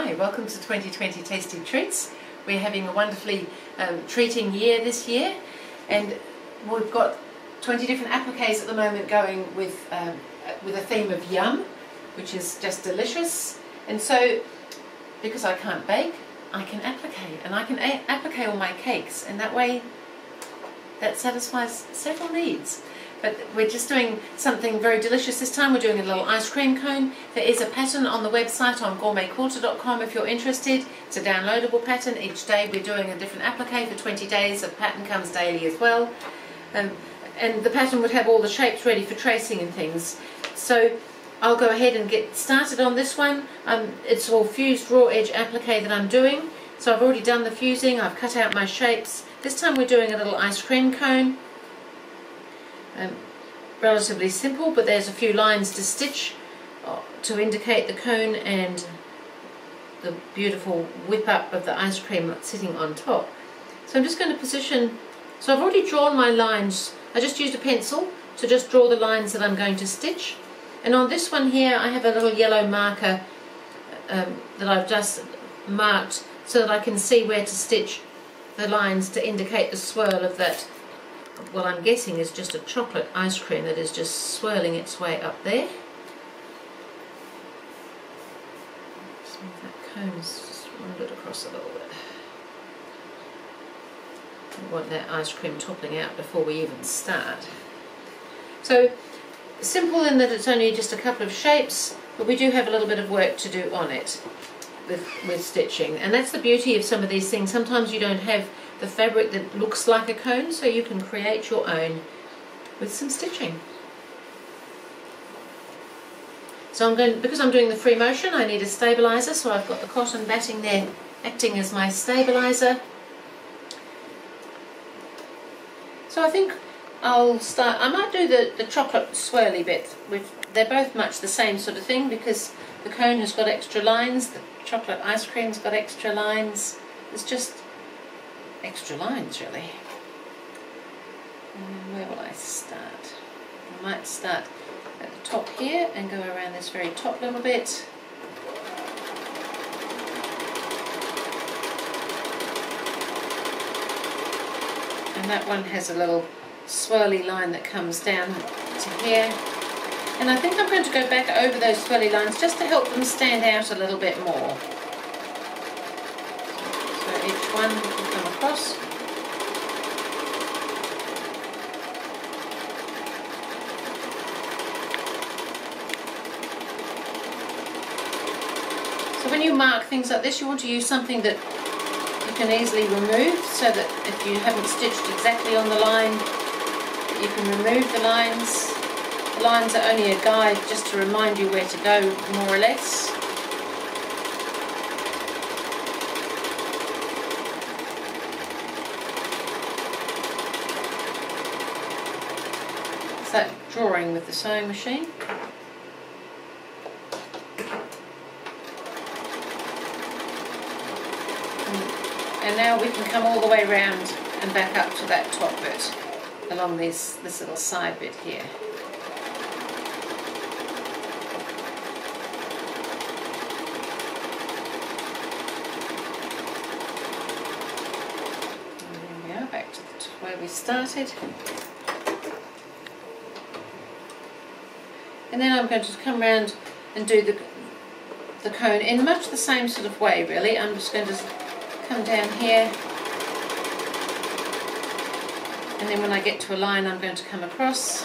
Hi, welcome to 2020 Tasty Treats. We're having a wonderfully treating year this year, and we've got 20 different appliques at the moment going with a theme of yum, which is just delicious. And so, because I can't bake, I can applique, and I can applique all my cakes, and that way that satisfies several needs. But we're just doing something very delicious this time. We're doing a little ice cream cone. There is a pattern on the website on GourmetQuilter.com if you're interested. It's a downloadable pattern. Each day we're doing a different applique for 20 days. A pattern comes daily as well. And the pattern would have all the shapes ready for tracing and things. So I'll go ahead and get started on this one. It's all fused raw edge applique that I'm doing. So I've already done the fusing. I've cut out my shapes. This time we're doing a little ice cream cone. Relatively simple, but there's a few lines to stitch to indicate the cone and the beautiful whip up of the ice cream sitting on top. So I'm just going to position, so I've already drawn my lines. I just used a pencil to just draw the lines that I'm going to stitch, and on this one here I have a little yellow marker that I've just marked so that I can see where to stitch the lines to indicate the swirl of that. Well, I'm guessing is just a chocolate ice cream that is just swirling its way up there. Just move that cone's just wandered across a little bit. Don't want that ice cream toppling out before we even start. So, simple in that it's only just a couple of shapes, but we do have a little bit of work to do on it with stitching. And that's the beauty of some of these things. Sometimes you don't have the fabric that looks like a cone, so you can create your own with some stitching. So because I'm doing the free motion, I need a stabilizer, so I've got the cotton batting there acting as my stabilizer. So I think I'll start, I might do the chocolate swirly bit. They're both much the same sort of thing because the cone has got extra lines, the chocolate ice cream's got extra lines. It's just extra lines really. And where will I start? I might start at the top here and go around this very top little bit. And that one has a little swirly line that comes down to here. And I think I'm going to go back over those swirly lines just to help them stand out a little bit more. So each one will come across. So when you mark things like this, you want to use something that you can easily remove, so that if you haven't stitched exactly on the line, you can remove the lines. The lines are only a guide just to remind you where to go, more or less. It's like drawing with the sewing machine. And now we can come all the way around and back up to that top bit along this little side bit here. And there we are, back to where we started. And then I'm going to come around and do the cone in much the same sort of way really. I'm just going to come down here, and then when I get to a line I'm going to come across,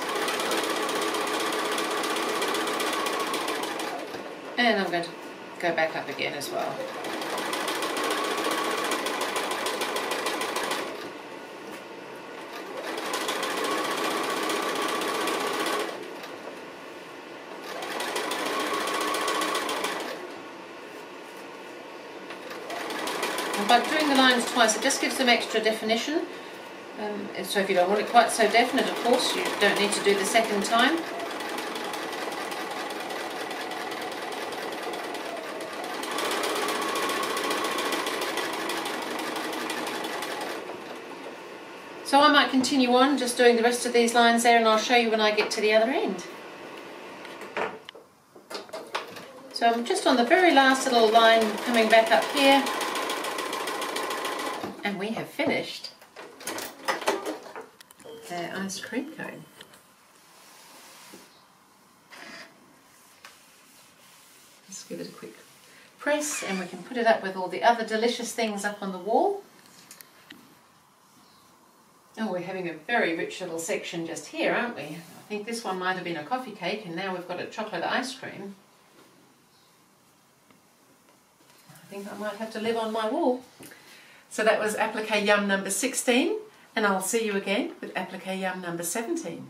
and I'm going to go back up again as well. By doing the lines twice, it just gives them extra definition. So if you don't want it quite so definite, of course, you don't need to do the second time. So I might continue on just doing the rest of these lines there, and I'll show you when I get to the other end. So I'm just on the very last little line coming back up here, and we have finished our ice cream cone. Let's give it a quick press and we can put it up with all the other delicious things up on the wall. Oh, we're having a very rich little section just here, aren't we? I think this one might have been a coffee cake and now we've got a chocolate ice cream. I think I might have to live on my wall. So that was Applique Yum number 16, and I'll see you again with Applique Yum number 17.